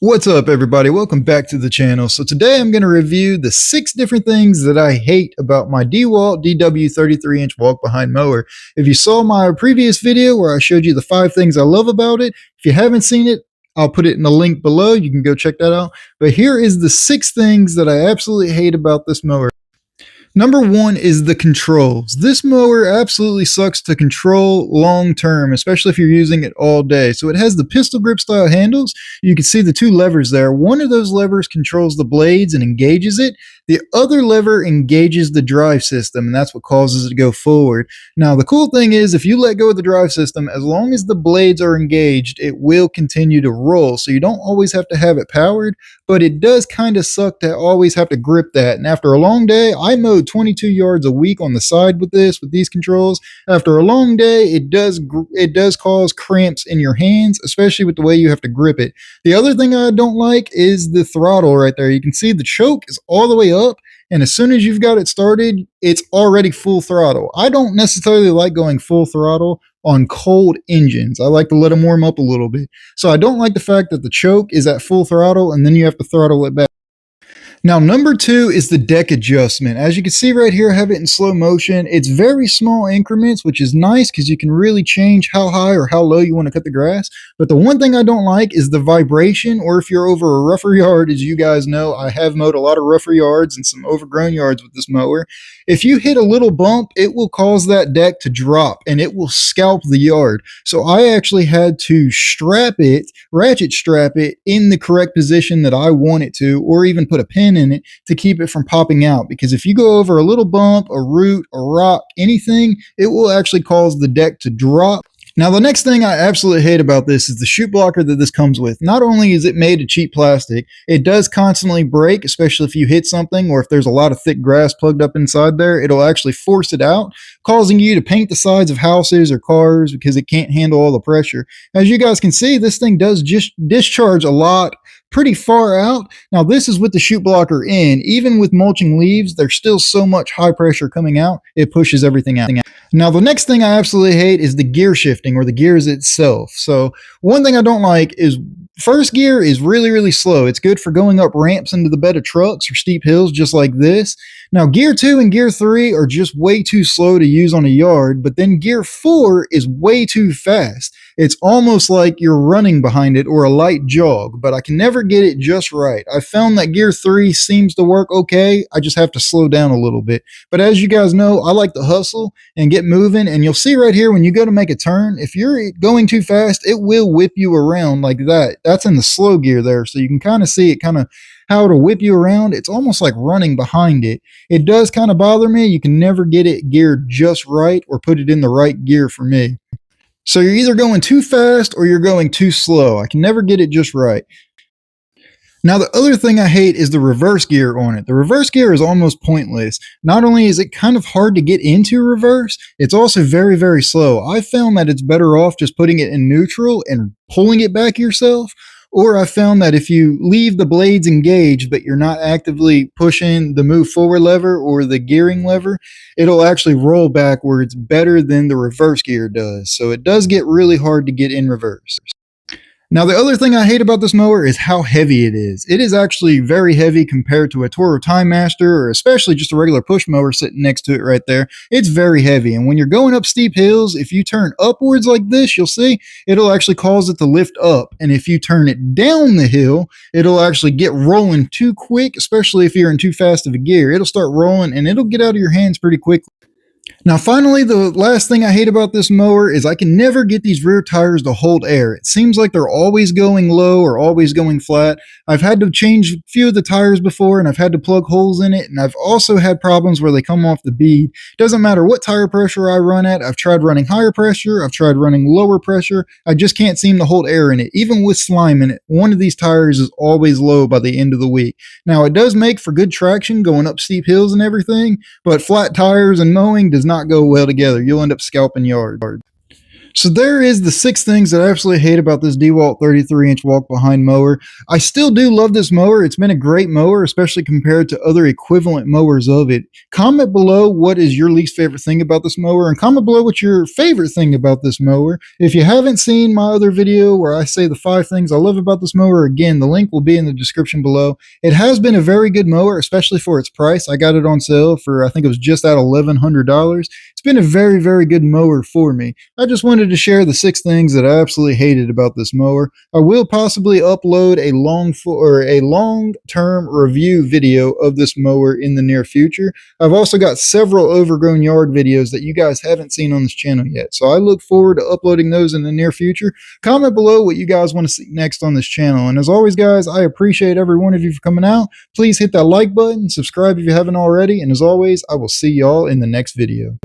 What's up, everybody? Welcome back to the channel. So today I'm going to review the 6 different things that I hate about my DEWALT DW33 inch walk behind mower. If you saw my previous video where I showed you the 5 things I love about it, if you haven't seen it, I'll put it in the link below. You can go check that out. But here is the 6 things that I absolutely hate about this mower. Number 1 is the controls. This mower absolutely sucks to control long term, especially if you're using it all day. So it has the pistol grip style handles. You can see the 2 levers there. One of those levers controls the blades and engages it. The other lever engages the drive system, and that's what causes it to go forward. Now, the cool thing is if you let go of the drive system, as long as the blades are engaged, it will continue to roll. So you don't always have to have it powered, but it does kind of suck to always have to grip that. And after a long day, I mowed 22 yards a week on the side with these controls. After a long day, it does cause cramps in your hands, especially with the way you have to grip it. The other thing I don't like is the throttle right there. You can see the choke is all the way up, and as soon as you've got it started, it's already full throttle. I don't necessarily like going full throttle on cold engines. I like to let them warm up a little bit. So I don't like the fact that the choke is at full throttle and then you have to throttle it back. Now, number 2 is the deck adjustment. As you can see right here, I have it in slow motion. It's very small increments, which is nice because you can really change how high or how low you want to cut the grass. But the one thing I don't like is the vibration, or if you're over a rougher yard. As you guys know, I have mowed a lot of rougher yards and some overgrown yards with this mower. If you hit a little bump, it will cause that deck to drop and it will scalp the yard. So I actually had to ratchet strap it in the correct position that I want it to, or even put a pin in it to keep it from popping out, because if you go over a little bump, a root, a rock, anything, it will actually cause the deck to drop. Now, the next thing I absolutely hate about this is the chute blocker that this comes with. Not only is it made of cheap plastic, it does constantly break, especially if you hit something or if there's a lot of thick grass plugged up inside there. It'll actually force it out, causing you to paint the sides of houses or cars because it can't handle all the pressure. As you guys can see, this thing does just discharge a lot pretty far out. Now, this is with the chute blocker in. Even with mulching leaves, there's still so much high pressure coming out, it pushes everything out. Now, the next thing I absolutely hate is the gear shifting, or the gears itself. So one thing I don't like is first gear is really slow. It's good for going up ramps into the bed of trucks or steep hills just like this. Now, gear 2 and gear 3 are just way too slow to use on a yard, but then gear 4 is way too fast. It's almost like you're running behind it or a light jog, but I can never get it just right. I found that gear 3 seems to work okay. I just have to slow down a little bit. But as you guys know, I like to hustle and get moving, and you'll see right here when you go to make a turn, if you're going too fast, it will whip you around like that. That's in the slow gear there, so you can kind of see it how it'll whip you around. It's almost like running behind it. It does kind of bother me. You can never get it geared just right or put it in the right gear for me. So you're either going too fast or you're going too slow. I can never get it just right. Now, the other thing I hate is the reverse gear on it. The reverse gear is almost pointless. Not only is it kind of hard to get into reverse, it's also very slow. I found that it's better off just putting it in neutral and pulling it back yourself. Or I found that if you leave the blades engaged, but you're not actively pushing the move forward lever or the gearing lever, it'll actually roll backwards better than the reverse gear does. So it does get really hard to get in reverse. Now, the other thing I hate about this mower is how heavy it is. It is actually very heavy compared to a Toro Time Master, or especially just a regular push mower sitting next to it right there. It's very heavy, and when you're going up steep hills, if you turn upwards like this, you'll see it'll actually cause it to lift up, and if you turn it down the hill, it'll actually get rolling too quick, especially if you're in too fast of a gear. It'll start rolling, and it'll get out of your hands pretty quickly. Now, finally, the last thing I hate about this mower is I can never get these rear tires to hold air. It seems like they're always going low or always going flat. I've had to change a few of the tires before, and I've had to plug holes in it, and I've also had problems where they come off the bead. Doesn't matter what tire pressure I run at. I've tried running higher pressure. I've tried running lower pressure. I just can't seem to hold air in it. Even with slime in it, one of these tires is always low by the end of the week. Now, it does make for good traction going up steep hills and everything, but flat tires and mowing does not go well together. You'll end up scalping yard. So there is the 6 things that I absolutely hate about this DEWALT 33-inch walk-behind mower. I still do love this mower. It's been a great mower, especially compared to other equivalent mowers of it. Comment below what is your least favorite thing about this mower, and comment below what's your favorite thing about this mower. If you haven't seen my other video where I say the 5 things I love about this mower, again, the link will be in the description below. It has been a very good mower, especially for its price. I got it on sale for, I think it was just at $1,100. It's been a very, very good mower for me. I just wanted to share the 6 things that I absolutely hated about this mower. I will possibly upload a long-term review video of this mower in the near future. I've also got several overgrown yard videos that you guys haven't seen on this channel yet, so I look forward to uploading those in the near future. Comment below what you guys want to see next on this channel, and as always guys, I appreciate every one of you for coming out. Please hit that like button, subscribe if you haven't already, and as always, I will see y'all in the next video.